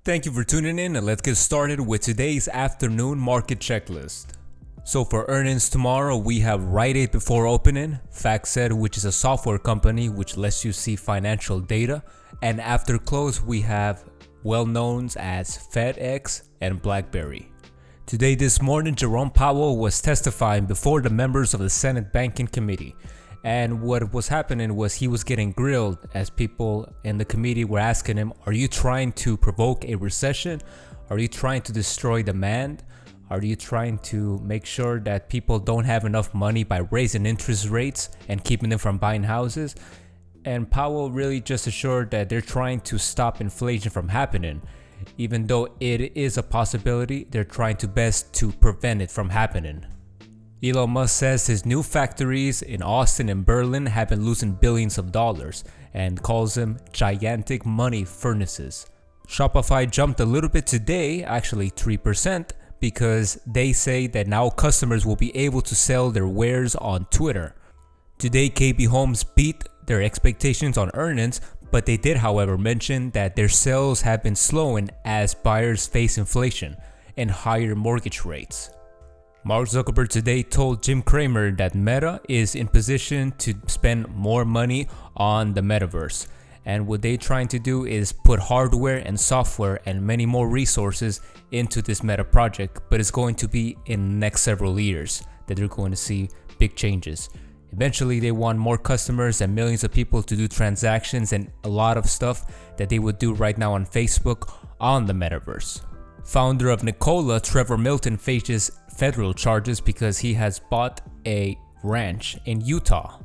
Thank you for tuning in, and let's get started with today's afternoon market checklist. So for earnings tomorrow, we have Rite Aid before opening, FactSet, which is a software company which lets you see financial data, and after close we have well-knowns as FedEx and BlackBerry. Today this morning, Jerome Powell was testifying before the members of the Senate Banking Committee. And what was happening was he was getting grilled as people in the committee were asking him, are you trying to provoke a recession? Are you trying to destroy demand? Are you trying to make sure that people don't have enough money by raising interest rates and keeping them from buying houses? And Powell really just assured that they're trying to stop inflation from happening. Even though it is a possibility, they're trying to best to prevent it from happening. Elon Musk says his new factories in Austin and Berlin have been losing billions of dollars and calls them gigantic money furnaces. Shopify jumped a little bit today, actually 3%, because they say that now customers will be able to sell their wares on Twitter. Today, KB Homes beat their expectations on earnings, but they did, however, mention that their sales have been slowing as buyers face inflation and higher mortgage rates. Mark Zuckerberg today told Jim Cramer that Meta is in position to spend more money on the metaverse. And what they're trying to do is put hardware and software and many more resources into this Meta project, but it's going to be in the next several years that they're going to see big changes. Eventually, they want more customers and millions of people to do transactions and a lot of stuff that they would do right now on Facebook on the metaverse. Founder of Nikola, Trevor Milton, faces federal charges because he has bought a ranch in Utah.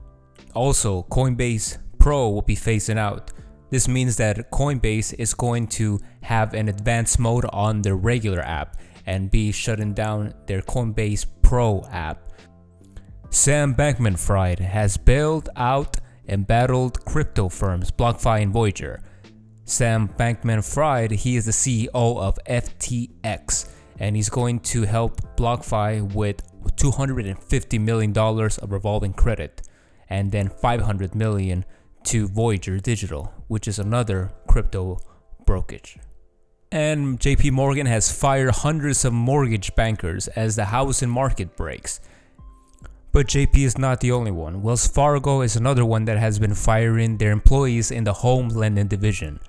Also, Coinbase Pro will be phasing out. This means that Coinbase is going to have an advanced mode on their regular app and be shutting down their Coinbase Pro app. Sam Bankman-Fried has bailed out and battled crypto firms BlockFi and Voyager. Sam Bankman-Fried, he is the CEO of FTX, and he's going to help BlockFi with $250 million of revolving credit, and then $500 million to Voyager Digital, which is another crypto brokerage. And JP Morgan has fired hundreds of mortgage bankers as the housing market breaks. But JP is not the only one. Wells Fargo is another one that has been firing their employees in the home lending division.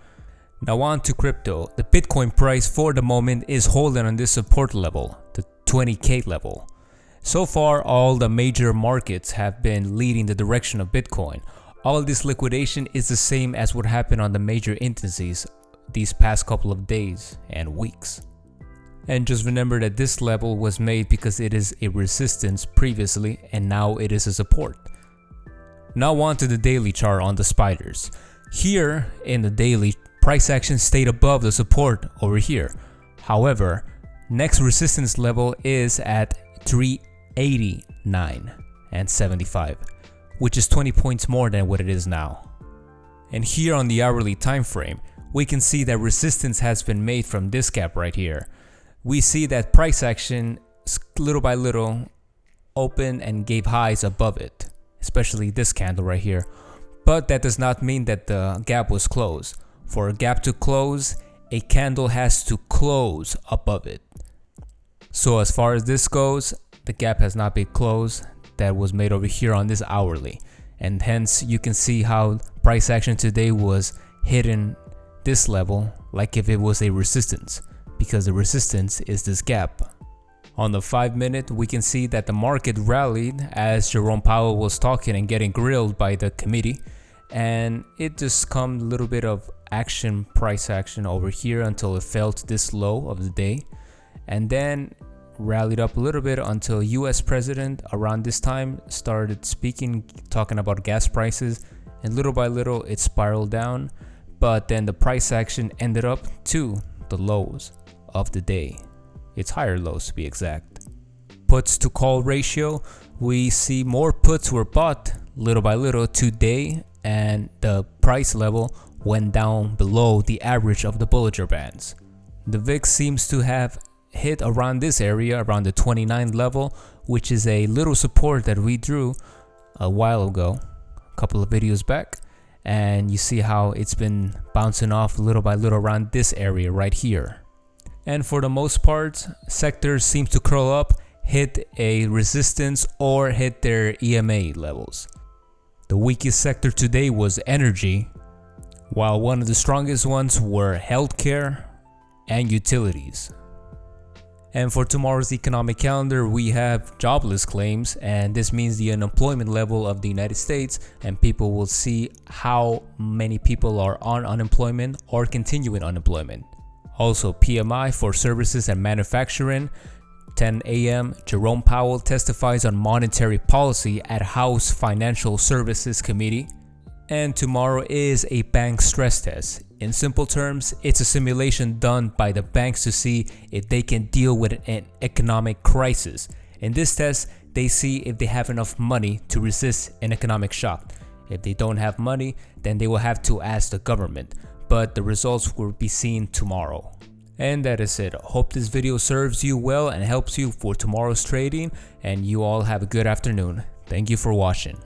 Now on to crypto. The Bitcoin price for the moment is holding on this support level, the 20K level. So far, all the major markets have been leading the direction of Bitcoin. All this liquidation is the same as what happened on the major indices these past couple of days and weeks. And just remember that this level was made because it is a resistance previously and now it is a support. Now on to the daily chart on the spiders. Here in the daily, price action stayed above the support over here. However, next resistance level is at 389.75, which is 20 points more than what it is now. And here on the hourly time frame, we can see that resistance has been made from this gap right here. We see that price action little by little opened and gave highs above it, especially this candle right here. But that does not mean that the gap was closed. For a gap to close, a candle has to close above it. So as far as this goes, the gap has not been closed. That was made over here on this hourly. And hence you can see how price action today was hitting this level like if it was a resistance, because the resistance is this gap. On the 5-minute, we can see that the market rallied as Jerome Powell was talking and getting grilled by the committee. And it just come a little bit of action, price action over here until it fell to this low of the day, and then rallied up a little bit until US president around this time started speaking, talking about gas prices, and little by little it spiraled down, but then the price action ended up to the lows of the day, its higher lows to be exact. Puts to call ratio, we see more puts were bought little by little today, and the price level went down below the average of the Bollinger Bands. The VIX seems to have hit around this area, around the 29 level, which is a little support that we drew a while ago, a couple of videos back. and you see how it's been bouncing off little by little around this area right here. And for the most part, sectors seem to curl up, hit a resistance, or hit their EMA levels. The weakest sector today was energy, while one of the strongest ones were healthcare and utilities. And for tomorrow's economic calendar, we have jobless claims, and this means the unemployment level of the United States, and people will see how many people are on unemployment or continuing unemployment. Also, PMI for services and manufacturing. 10 a.m. Jerome Powell testifies on monetary policy at House Financial Services Committee. And tomorrow is a bank stress test. In simple terms, it's a simulation done by the banks to see if they can deal with an economic crisis. In this test, they see if they have enough money to resist an economic shock. If they don't have money, then they will have to ask the government. But the results will be seen tomorrow. And that is it. Hope this video serves you well and helps you for tomorrow's trading, and you all have a good afternoon. Thank you for watching.